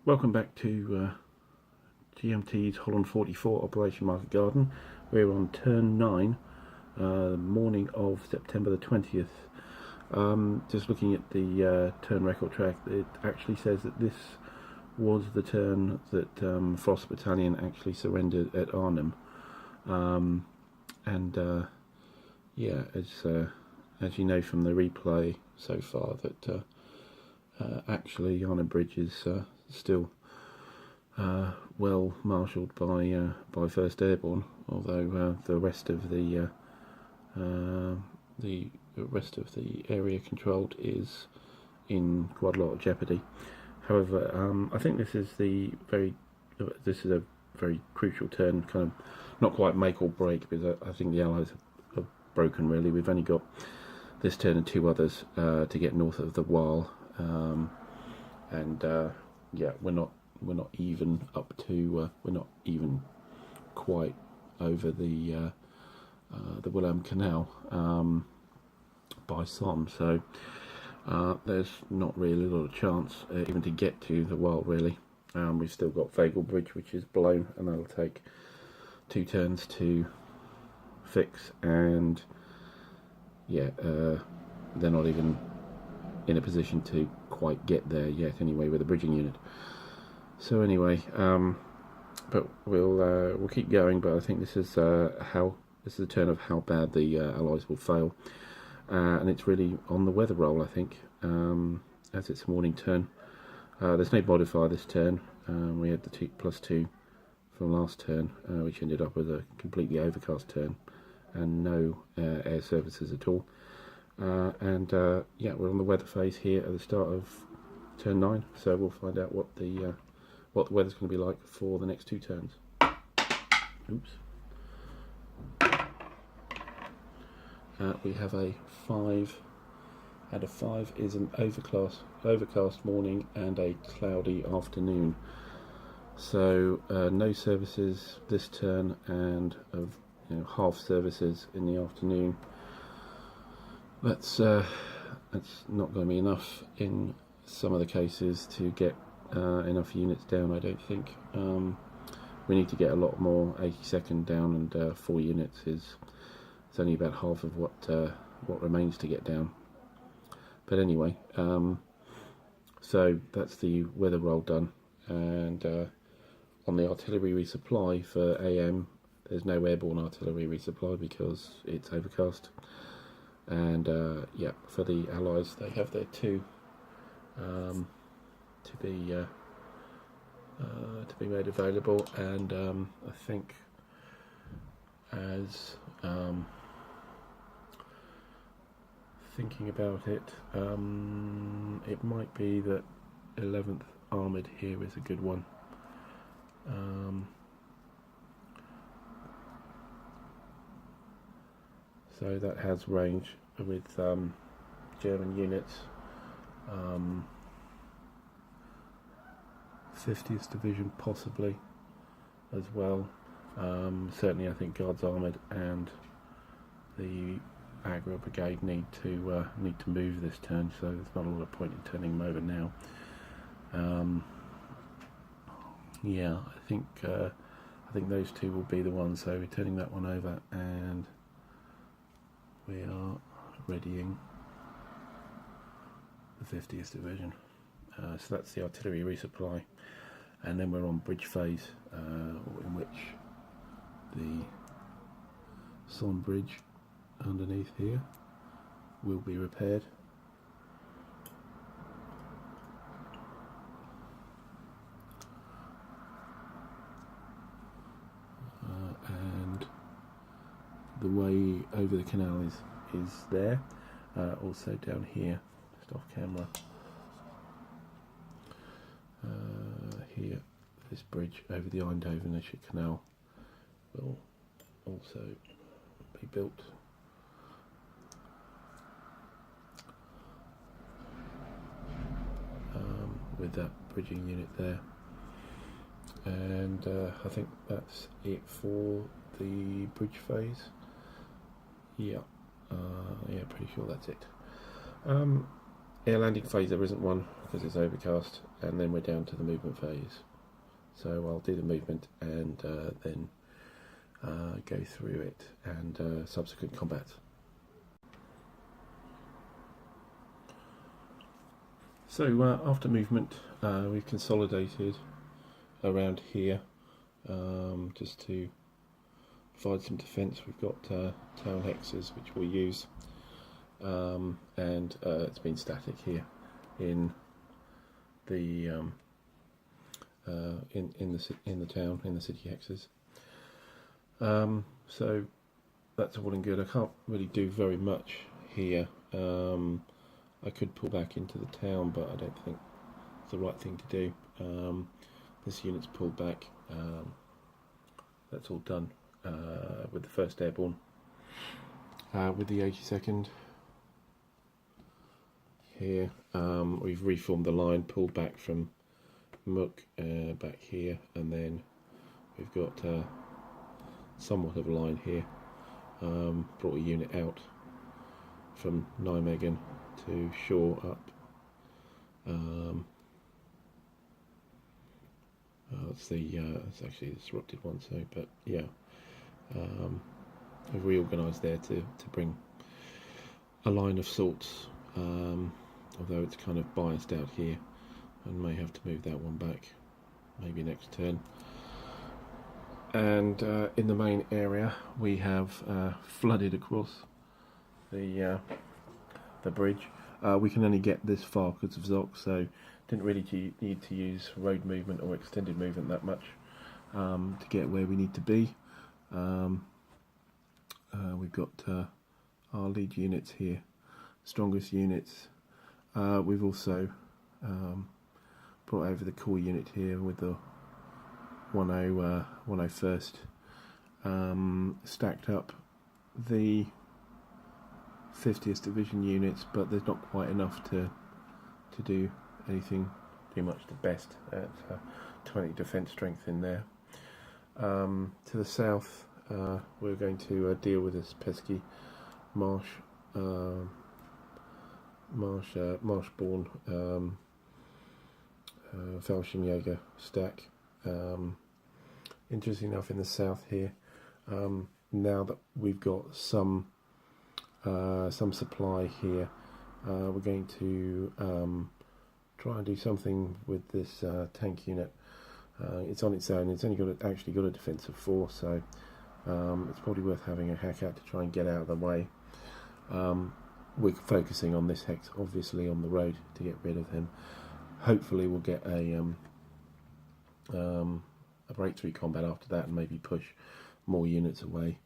Welcome back to GMT's Holland 44 Operation Market Garden. We're on turn 9, morning of September the 20th. Just looking at the turn record track, it actually says that this was the turn that Frost Battalion actually surrendered at Arnhem. Yeah, as you know from the replay so far, that actually Arnhem Bridge is still well marshalled by 1st Airborne, although the rest of the area controlled is in quite a lot of jeopardy. However, I think this is a very crucial turn, kind of not quite make or break, because I think the Allies have broken really. We've only got this turn and 2 others to get north of the Wyle, yeah, we're not even up to we're not even quite over the Wilhelm Canal by Somme, so there's not really a lot of chance even to get to the Wyle really. We've still got Vagel Bridge, which is blown, and that'll take 2 turns to fix, and yeah, they're not even in a position to quite get there yet anyway with a bridging unit. So anyway, but we'll keep going. But I think this is a turn of how bad the Allies will fail, and it's really on the weather roll, I think, as it's a morning turn. There's no modifier this turn. We had the +2 from last turn, which ended up with a completely overcast turn and no air services at all. Yeah, we're on the weather phase here at the start of turn 9, so we'll find out what the weather's going to be like for the next 2 turns. Oops. We have a 5, and a 5 is an overcast morning and a cloudy afternoon. So no services this turn, and half services in the afternoon. That's not going to be enough in some of the cases to get enough units down, I don't think. We need to get a lot more 82nd down, and 4 units is only about half of what remains to get down. But anyway, so that's the weather roll done, and on the artillery resupply for AM, there's no airborne artillery resupply because it's overcast. And yeah, for the Allies, they have their 2 to be made available, and I think as thinking about it, it might be that 11th Armoured here is a good one. So that has range with German units. 50th Division possibly as well. Certainly I think Guards Armoured and the Aggro Brigade need to move this turn, so there's not a lot of point in turning them over now. Yeah, I think those 2 will be the ones, so we're turning that one over, and we are readying the 50th Division. So that's the artillery resupply, and then we're on bridge phase, in which the Somme Bridge underneath here will be repaired. And the way over the canal is there. Also down here, just off camera, here, this bridge over the Eindhoven Canal will also be built. With that bridging unit there, and I think that's it for the bridge phase. Yeah, yeah, pretty sure that's it. air landing phase there isn't one because it's overcast, and then we're down to the movement phase. So I'll do the movement and then go through it and subsequent combat. So after movement, we've consolidated around here just to provide some defence. We've got town hexes which we'll use, and it's been static here in the in the town, in the city hexes. So that's all and good. I can't really do very much here. I could pull back into the town, but I don't think it's the right thing to do. This unit's pulled back. That's all done with the 1st Airborne. With the 82nd here, we've reformed the line, pulled back from Mook back here, and then we've got somewhat of a line here. Brought a unit out from Nijmegen to shore up. It's actually a disrupted one, so, but yeah, I've reorganised there to bring a line of sorts, although it's kind of biased out here, and may have to move that one back maybe next turn. And in the main area we have flooded across the bridge. We can only get this far because of Zoc, so didn't really need to use road movement or extended movement that much to get where we need to be. We've got our lead units here, strongest units. We've also brought over the core unit here with the 101st, stacked up the 50th Division units, but there's not quite enough to do anything, pretty much the best at 20 defence strength in there. To the south, we're going to deal with this pesky marshborn Fallschirmjäger stack. Interesting enough, in the south here, now that we've got some supply here, we're going to try and do something with this tank unit. It's on its own. It's only actually got a defensive 4, so it's probably worth having a hack at to try and get out of the way. We're focusing on this hex, obviously, on the road to get rid of him. Hopefully we'll get a breakthrough combat after that and maybe push more units away.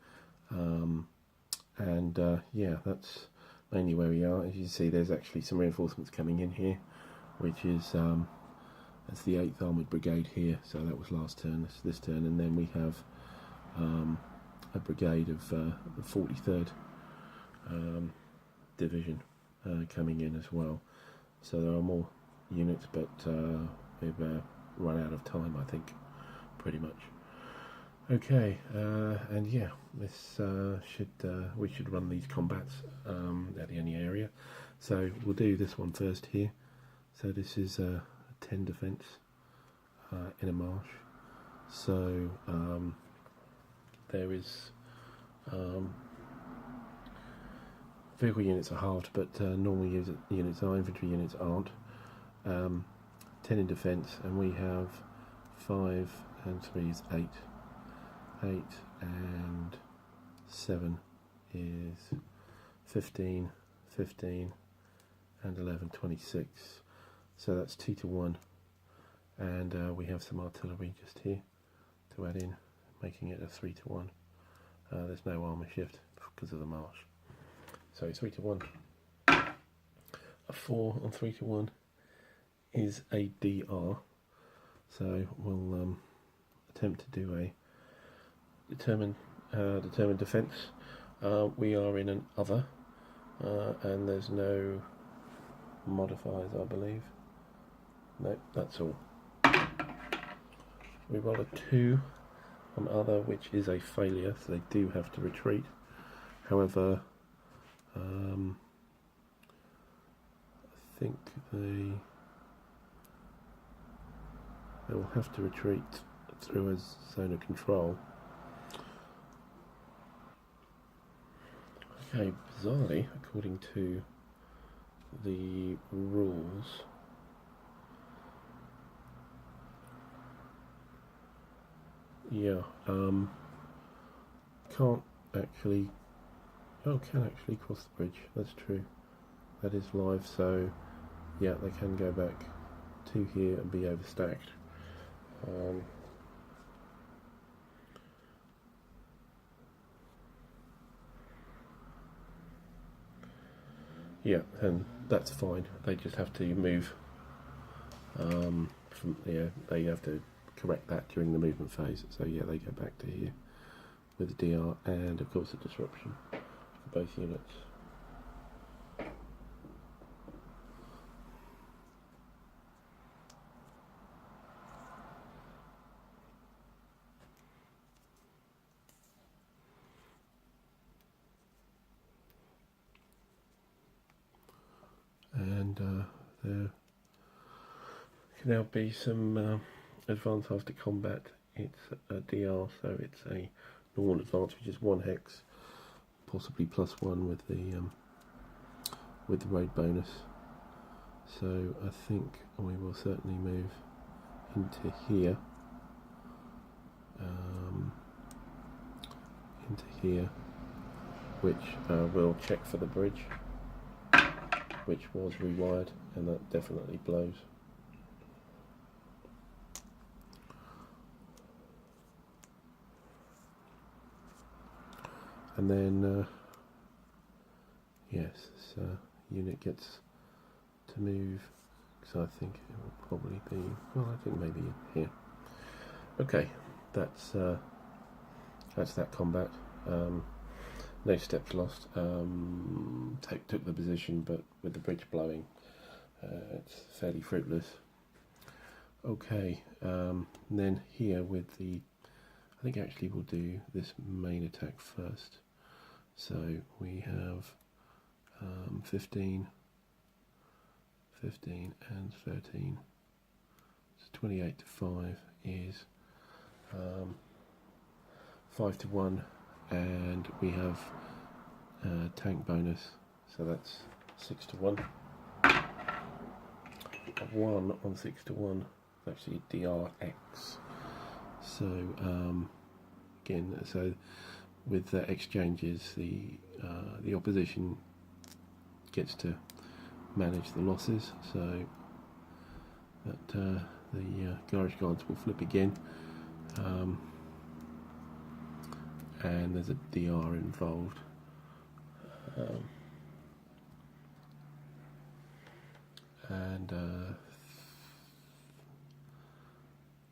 Yeah, that's mainly where we are. As you can see, there's actually some reinforcements coming in here, which is that's the 8th Armoured Brigade here, so that was last turn, this turn, and then we have a brigade of the 43rd Division coming in as well. So there are more units, but we've run out of time, I think, pretty much. Okay, and yeah, this we should run these combats at the enemy area. So we'll do this one first here. So this is 10 defence in a marsh. So there is vehicle units are halved, but normal units are, infantry units aren't. 10 in defence, and we have 5 and 3 is 8. 8 and 7 is 15, 15 and 11, 26. So that's 2 to 1, and we have some artillery just here to add in, making it a 3 to 1. There's no armour shift because of the marsh. So 3 to 1. A 4 and 3 to 1 is a DR. So we'll attempt to do a determined defence. We are in an other, and there's no modifiers, I believe. No, that's all. We roll a 2 on other, which is a failure, so they do have to retreat. However, I think they will have to retreat through a zone of control. Okay, bizarrely, according to the rules, can't actually, can actually cross the bridge, that's true, that is live, so yeah, they can go back to here and be overstacked. Yeah, and that's fine. They just have to move from they have to correct that during the movement phase. So yeah, they go back to here with the DR and of course the disruption for both units. And there can now be some advance after combat. It's a DR, so it's a normal advance, which is 1 hex, possibly +1 with the raid bonus. So I think we will certainly move into here, which will check for the bridge, which was rewired, and that definitely blows. And then, yes, this unit gets to move, so I think it will probably be, well, I think maybe here. Okay, that's that combat. No steps lost. Took the position, but with the bridge blowing, it's fairly fruitless. Okay, then here with the, I think actually we'll do this main attack first. So we have 15, and 13. So 28 to 5 is 5 to 1, and we have tank bonus, so that's 6 to 1. A 1 on 6 to 1 is actually DRX. So again, so with exchanges, the opposition gets to manage the losses, so that the Garish Guards will flip again, and there's a DR involved.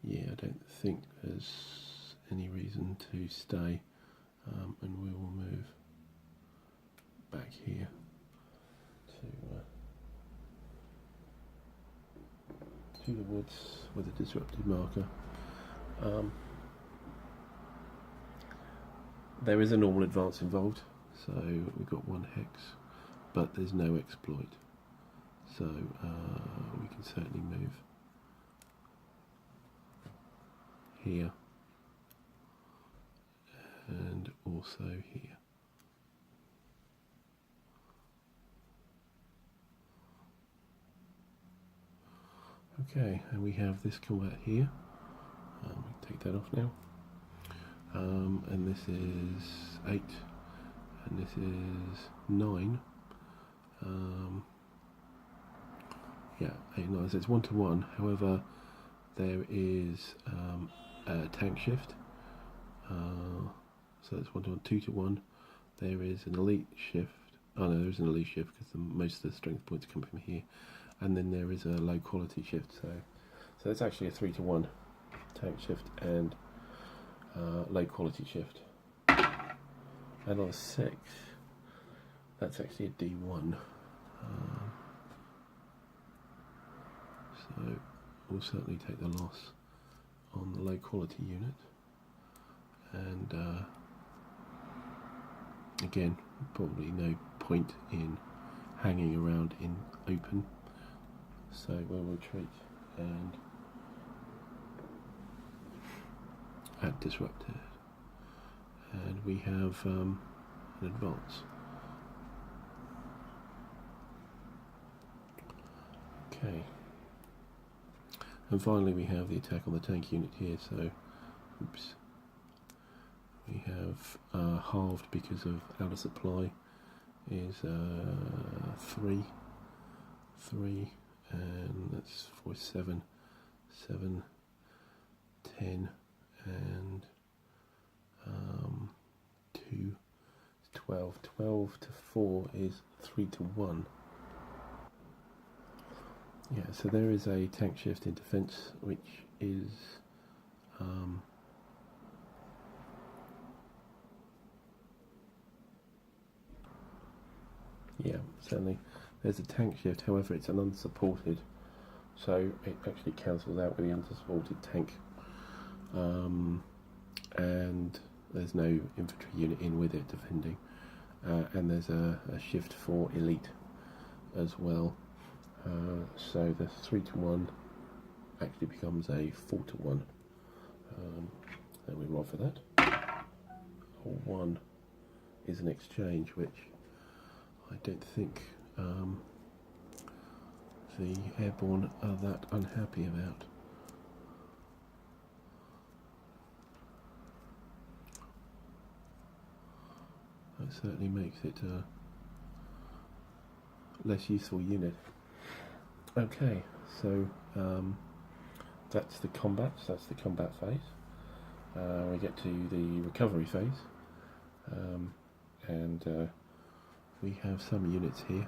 Yeah, I don't think there's any reason to stay, and we will move back here to the woods with a disrupted marker. There is a normal advance involved, so we've got 1 hex, but there's no exploit, so we can certainly move here and also here. Okay, and we have this combat here. Take that off now. And this is 8, and this is 9. Yeah, 8, 9. So it's 1 to 1. However, there is a tank shift. So it's 1 to 1, 2 to 1. There is an elite shift. Oh no, there is an elite shift because most of the strength points come from here. And then there is a low quality shift. So it's actually a 3 to 1 tank shift and low quality shift. And on a 6, that's actually a D1. So we'll certainly take the loss on the low quality unit. And again, probably no point in hanging around in open. So we'll retreat and add disrupted, and we have an advance. Okay, and finally we have the attack on the tank unit here. So, oops, we have halved because of out of supply is 3, and that's for 7, 10, and 2, 12. 12 to 4 is 3 to 1. Yeah, so there is a tank shift in defence, which is yeah, certainly there's a tank shift. However, it's an unsupported, so it actually cancels out with the unsupported tank, and there's no infantry unit in with it defending, and there's a shift for elite as well. So the 3 to 1 actually becomes a 4 to 1. And we roll for that. 1 is an exchange, which I don't think the airborne are that unhappy about. That certainly makes it a less useful unit. Okay, so that's the combat. So that's the combat phase. We get to the recovery phase, and we have some units here.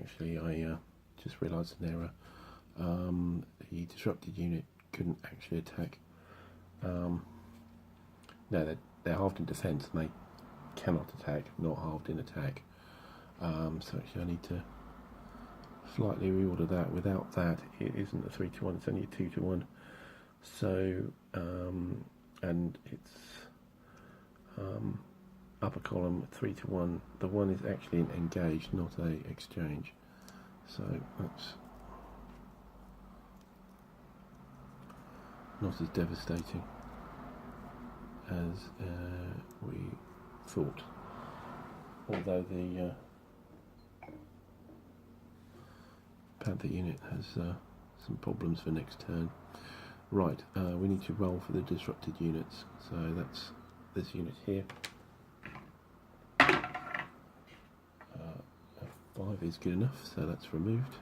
Actually, I just realised an error. The disrupted unit couldn't actually attack. No, they're halved in defence and they cannot attack, not halved in attack. So actually I need to slightly reorder that. Without that, it isn't a 3 to 1, it's only a 2 to 1. So, and it's upper column 3 to 1. The 1 is actually an engaged, not a exchange. So that's not as devastating as we thought. Although the Panther unit has some problems for next turn. Right, we need to roll for the disrupted units. So that's this unit here. 5 is good enough, so that's removed.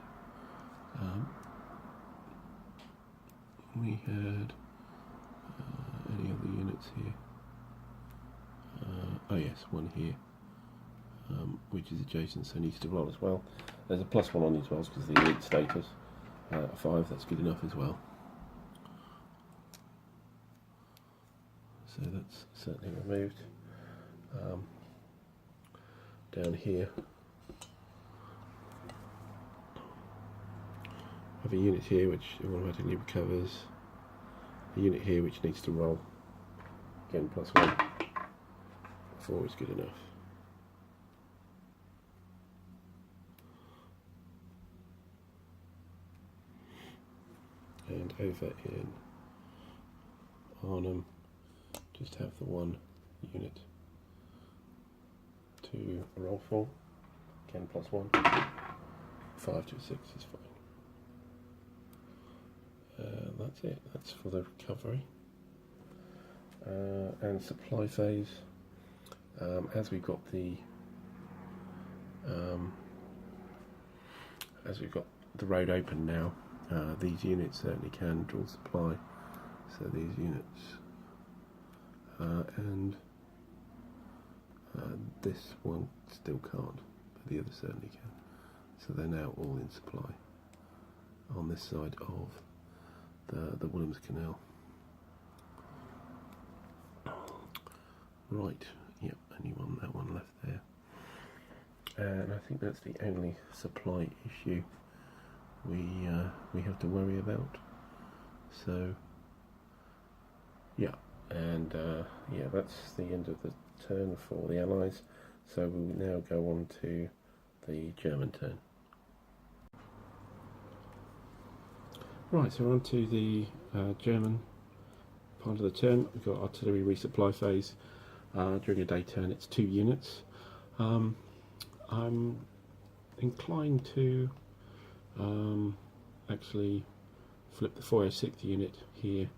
We had any other units here? Oh yes, one here, which is adjacent, so needs to roll as well. There's a +1 on these rolls because of the elite status. 5, that's good enough as well. So that's certainly removed. Down here, I have a unit here which automatically recovers. A unit here which needs to roll. Again, +1. 4 is good enough. And over in Arnhem, just have the 1 unit to roll for. Again, +1. 5 to 6 is fine. That's it. That's for the recovery. And supply phase. As we've got the road open now, these units certainly can draw supply. So these units and this one still can't, but the other certainly can. So they're now all in supply on this side of the Williams Canal. Right, yep, only that one left there. And I think that's the only supply issue we have to worry about. So yeah, and yeah, that's the end of the turn for the Allies. So we'll now go on to the German turn. Right, so we're on to the German part of the turn. We've got artillery resupply phase. During a day turn, it's 2 units. I'm inclined to actually flip the 406th unit here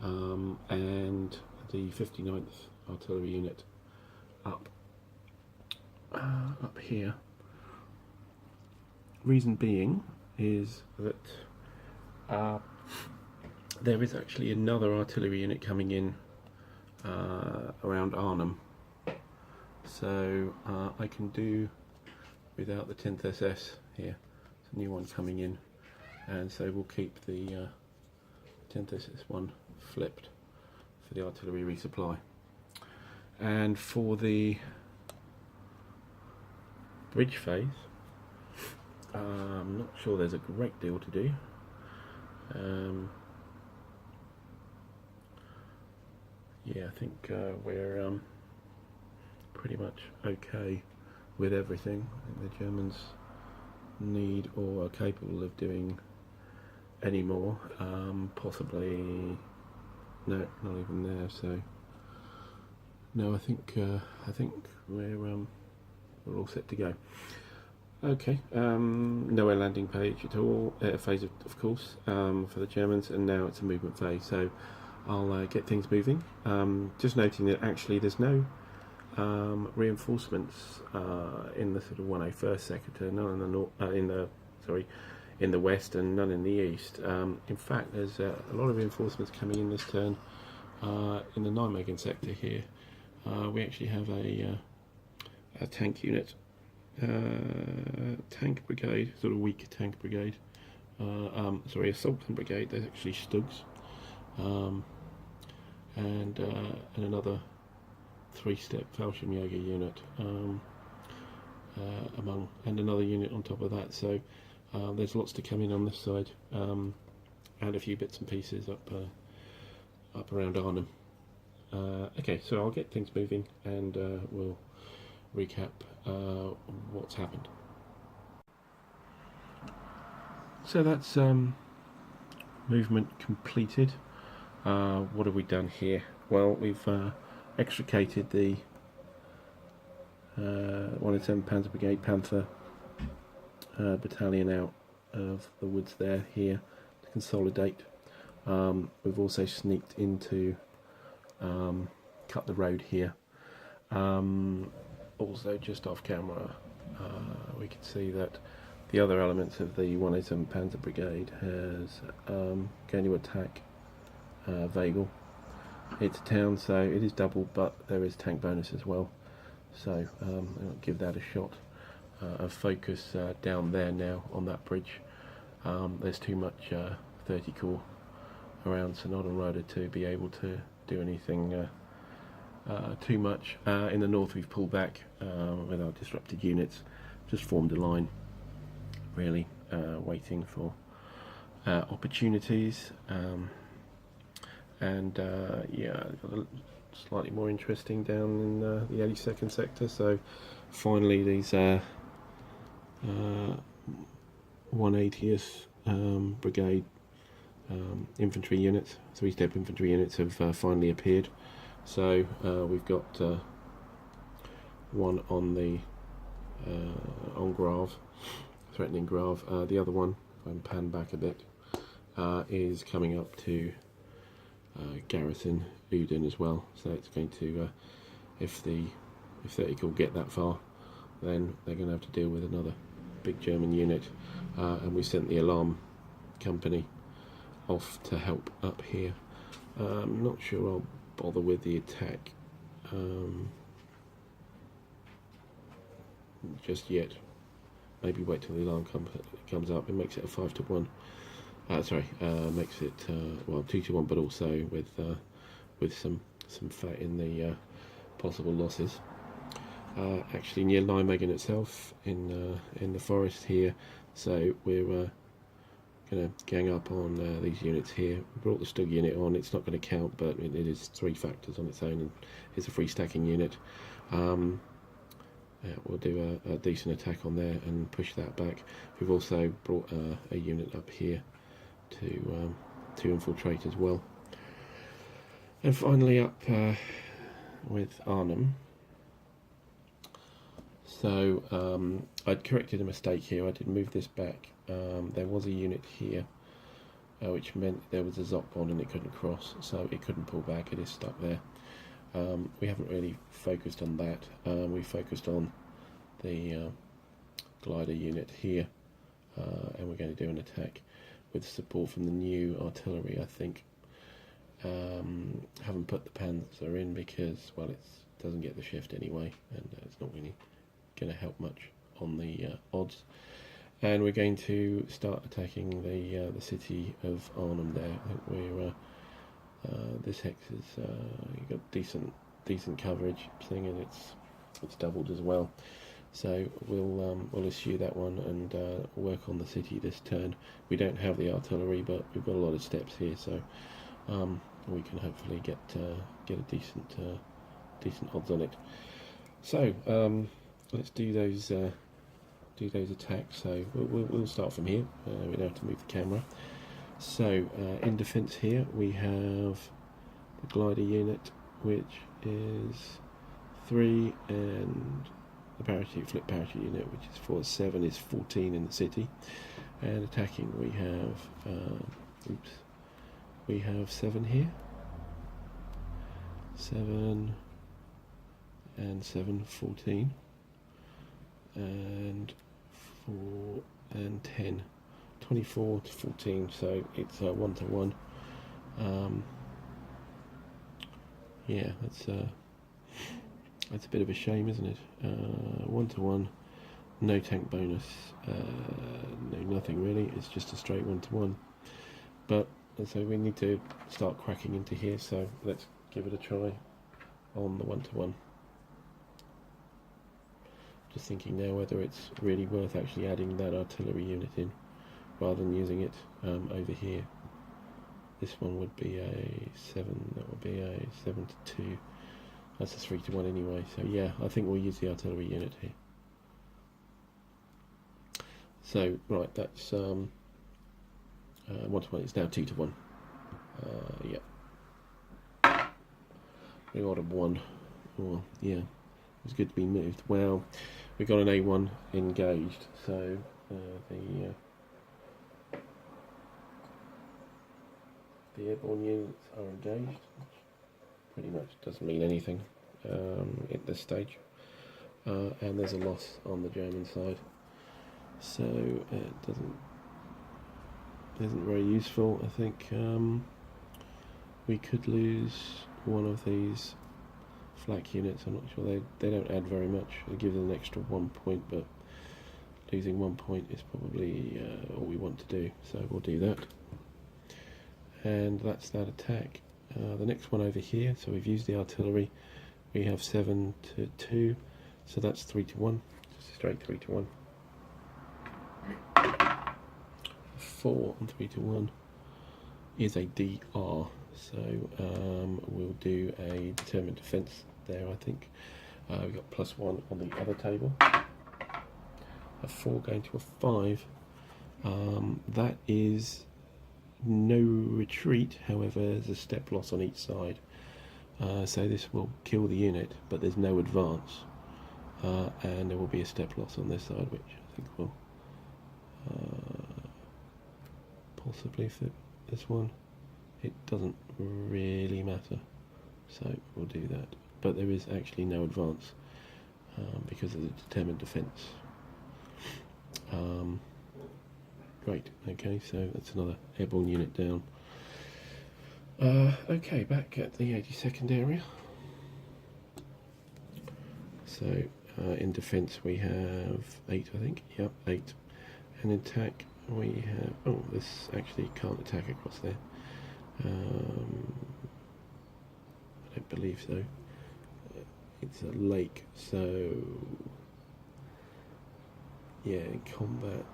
and the 59th artillery unit up here. Reason being is that there is actually another artillery unit coming in around Arnhem, so I can do without the 10th SS here. It's a new one coming in, and so we'll keep the 10th SS one flipped for the artillery resupply. And for the bridge phase, I'm not sure there's a great deal to do. Yeah, I think we're pretty much okay with everything. I think the Germans need or are capable of doing any more. Possibly, no, not even there. So no, I think we're all set to go. Okay, no air landing page at all. Phase of course for the Germans, and now it's a movement phase. So I'll get things moving. Just noting that actually there's no reinforcements in the sort of 101st sector, none in the north, in the west, and none in the east. In fact, there's a lot of reinforcements coming in this turn in the Nijmegen sector here. We actually have a tank unit, tank brigade, sort of weaker tank brigade. Assault brigade. There's actually Stugs, and another 3-step Fallschirmjäger unit and another unit on top of that. So there's lots to come in on this side, and a few bits and pieces up around Arnhem. Okay, so I'll get things moving, and we'll recap what's happened. So that's movement completed. What have we done here? Well, we've extricated the 107 Panzer Brigade Panther battalion out of the woods here to consolidate. We've also sneaked into cut the road here. Also, just off camera, we can see that the other elements of the 107 Panzer Brigade has going to attack Weigel. It's a town, so it is double, but there is tank bonus as well. So I'll give that a shot of focus down there now on that bridge. There's too much 30 core around Synod and Rhoda to be able to do anything too much. In the north, we've pulled back with our disrupted units, just formed a line, really waiting for opportunities. Yeah, slightly more interesting down in the 82nd sector. So finally these 180th Brigade infantry units, 3-step infantry units, have finally appeared. So we've got one on the on Grave, threatening Grave. The other one, if I can pan back a bit, is coming up to garrison Uden as well. So it's going to, if 30 will get that far, then they're going to have to deal with another big German unit. And we sent the alarm company off to help up here. I'm not sure I'll bother with the attack just yet. Maybe wait till the alarm comes up. It makes it a 5-to-1. Makes it 2-to-1, but also with some fat in the possible losses. Actually, near Nijmegen itself, in the forest here. So we're going to gang up on these units here. We brought the Stug unit on. It's not going to count, but it is 3 factors on its own, and it's a free stacking unit. we'll do a decent attack on there and push that back. We've also brought a unit up here to infiltrate as well. And finally up with Arnhem. So I'd corrected a mistake here. I did move this back. There was a unit here, which meant there was a Zop bond and it couldn't cross, so it couldn't pull back. It is stuck there. We haven't really focused on that. We focused on the glider unit here, and we're going to do an attack with support from the new artillery, I think. Haven't put the Panzer in because, well, it doesn't get the shift anyway, and it's not really going to help much on the odds. And we're going to start attacking the city of Arnhem there. I think we're this hex is you've got decent coverage thing, and it's doubled as well. So we'll issue that one and work on the city this turn. We don't have the artillery, but we've got a lot of steps here, so we can hopefully get a decent odds on it. So let's do those attacks. So we'll start from here. We don't have to move the camera. So in defence here we have the glider unit, which is 3, and the flip parachute unit, which is 4. 7 is 14 in the city. And attacking we have 7 here. 7 and 7, 14, and 4 and 10, 24 to 14. So it's 1 to 1. Yeah, that's a bit of a shame, isn't it? 1 to 1, no tank bonus, no nothing really. It's just a straight 1 to 1. But so we need to start cracking into here. So let's give it a try on the 1 to 1. Just thinking now whether it's really worth actually adding that artillery unit in rather than using it over here. This one would be a 7, that would be a 7 to 2. That's a 3 to 1 anyway, so yeah, I think we'll use the artillery unit here. So, right, that's 1 to 1, it's now 2 to 1. Yeah. We ordered 1. Oh, yeah, it's good to be moved. Well, we've got an A1 engaged, so the airborne units are engaged, which pretty much doesn't mean anything at this stage. And there's a loss on the German side, so it isn't very useful. I think we could lose one of these flak units. I'm not sure, they don't add very much. They give them an extra 1 point, but losing 1 point is probably all we want to do, so we'll do that. And that's that attack. The next one over here, so we've used the artillery. We have 7 to 2, so that's 3 to 1, just straight 3 to 1. 4 and 3 to 1 is a DR, so we'll do a determined defence there, I think. We've got +1 on the other table. A 4 going to a 5. That is no retreat, however there's a step loss on each side, so this will kill the unit, but there's no advance, and there will be a step loss on this side, which I think will possibly fit this one. It doesn't really matter, so we'll do that, but there is actually no advance because of the determined defence. Great, okay, so that's another airborne unit down. Okay, back at the 82nd area. So in defence we have 8, I think. Yep, 8. And in attack we have... Oh, this actually can't attack across there. I don't believe so. It's a lake, so... Yeah, in combat...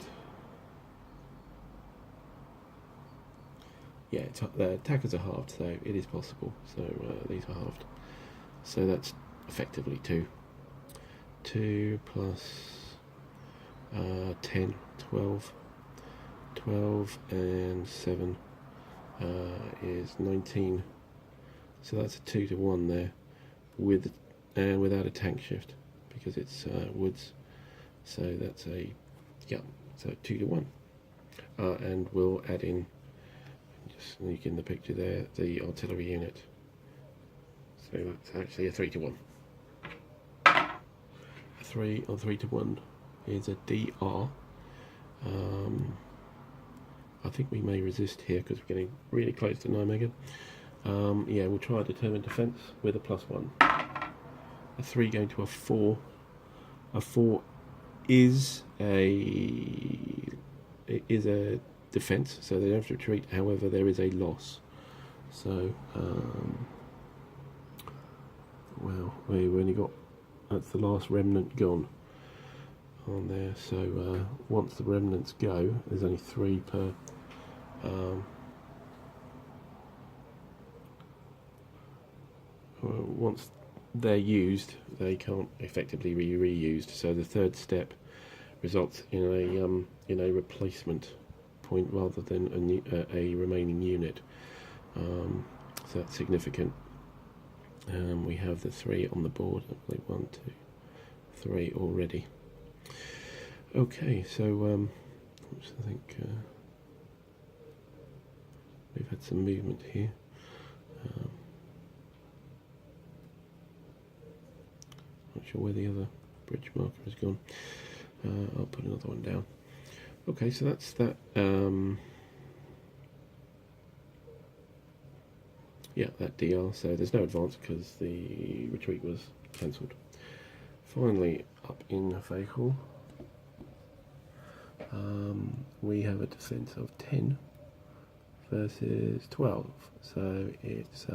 Yeah, the attackers are halved, so it is possible. So these are halved. So that's effectively 2. 2 plus 10, 12. 12 and 7 is 19. So that's a 2 to 1 there, with and without a tank shift because it's woods. So that's a so 2 to 1. And we'll add in, just sneak in the picture there, the artillery unit. So that's actually a 3 to 1. 3 to 1 is a DR. I think we may resist here because we're getting really close to Nijmegen. Yeah, we'll try a determined defence with a +1. A 3 going to a 4. A 4 is a defence, so they don't have to retreat. However, there is a loss. So, well, we've only got, that's the last remnant gone on there. So once the remnants go, there's only 3 per. Once they're used, they can't effectively be reused. So the third step results in a replacement point rather than a remaining unit. So that's significant. We have the 3 on the board. I believe 1, 2, 3 already. Okay, so I think we've had some movement here. Not sure where the other bridge marker has gone. I'll put another one down. Okay, so that's that. Yeah, that DR. So there's no advance because the retreat was cancelled. Finally, up in vehicle, we have a defence of 10 versus 12. So it's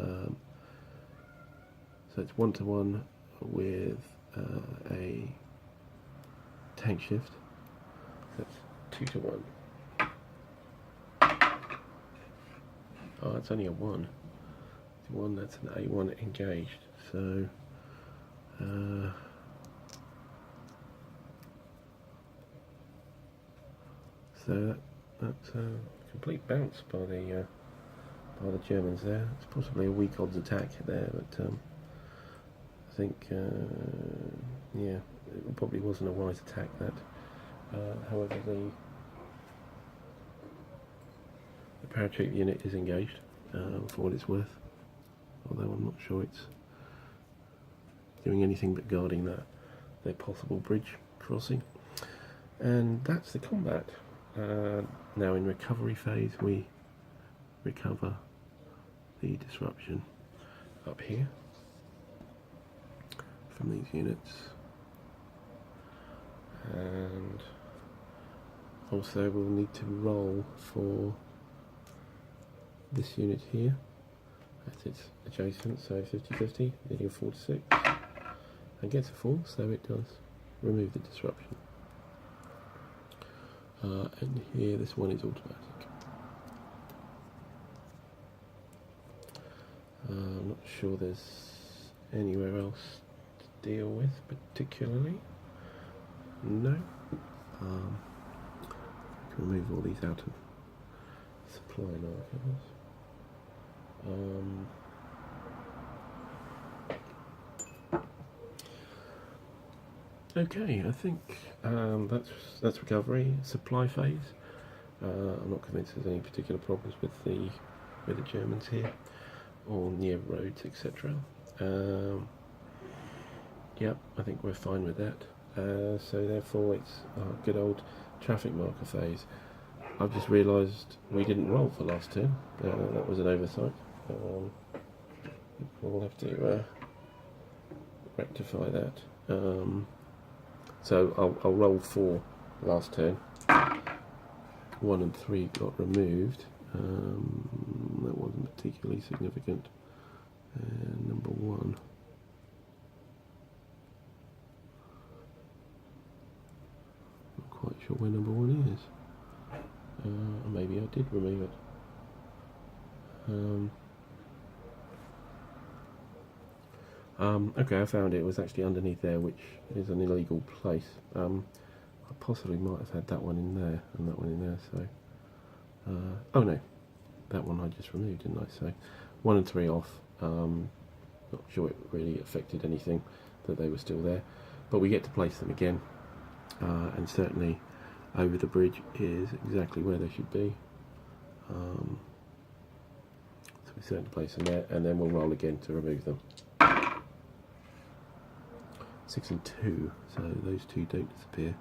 1 to 1 with a tank shift. That's 2 to 1. Oh, it's only a 1. It's 1. That's an A1 engaged. So that's a complete bounce by the Germans there. It's possibly a weak odds attack there, but I think yeah, it probably wasn't a wise attack. That, however, the paratroop unit is engaged for what it's worth. Although I'm not sure it's doing anything but guarding their possible bridge crossing. And that's the combat. Now in recovery phase we recover the disruption up here from these units, and also we'll need to roll for this unit here as it's adjacent, so 50-50, needing a 4 to 6, and gets a 4, so it does remove the disruption. And here this one is automatic. I'm not sure there's anywhere else to deal with particularly. No. I can remove all these out of supply markers. Okay, I think that's recovery. Supply phase. I'm not convinced there's any particular problems with the Germans here, or near roads, etc. Yep, I think we're fine with that. So therefore, it's good old traffic marker phase. I've just realised we didn't roll for last turn. That was an oversight. We'll have to rectify that. So I'll roll 4 last turn. 1 and 3 got removed. That wasn't particularly significant. And number 1. Not quite sure where number 1 is. Maybe I did remove it. Okay, I found it. It was actually underneath there, which is an illegal place. I possibly might have had that one in there and that one in there, so... oh no, that one I just removed, didn't I? So 1 and 3 off. Not sure it really affected anything that they were still there, but we get to place them again, and certainly over the bridge is exactly where they should be. So we certainly place them there, and then we'll roll again to remove them. 6 and 2, so those two don't disappear.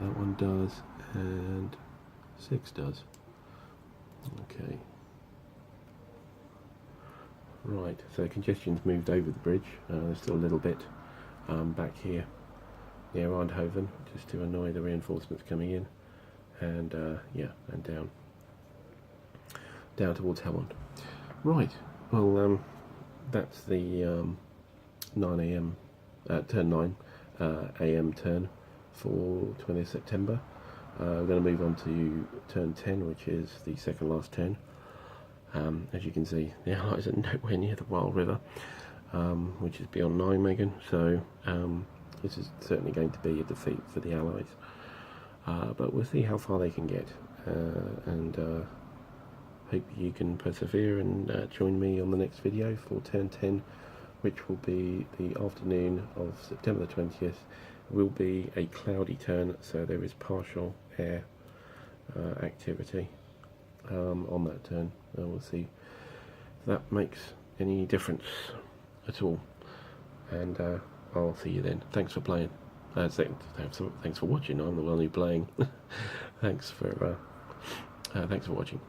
That one does, and 6 does. Okay. Right, so congestion's moved over the bridge. There's still a little bit back here near Arnhem, just to annoy the reinforcements coming in, and yeah, and down towards Holland. Right, well, that's the 9 AM, turn 9 AM turn for 20th September. We're going to move on to turn 10, which is the second last turn. As you can see, the Allies are nowhere near the Wild River, which is beyond Nijmegen, so this is certainly going to be a defeat for the Allies. But we'll see how far they can get, and hope you can persevere and join me on the next video for turn 10, which will be the afternoon of September the 20th. It will be a cloudy turn, so there is partial air activity on that turn. We'll see if that makes any difference at all, and I'll see you then. Thanks for playing. Thanks for watching. I'm the one who's playing. Thanks for watching.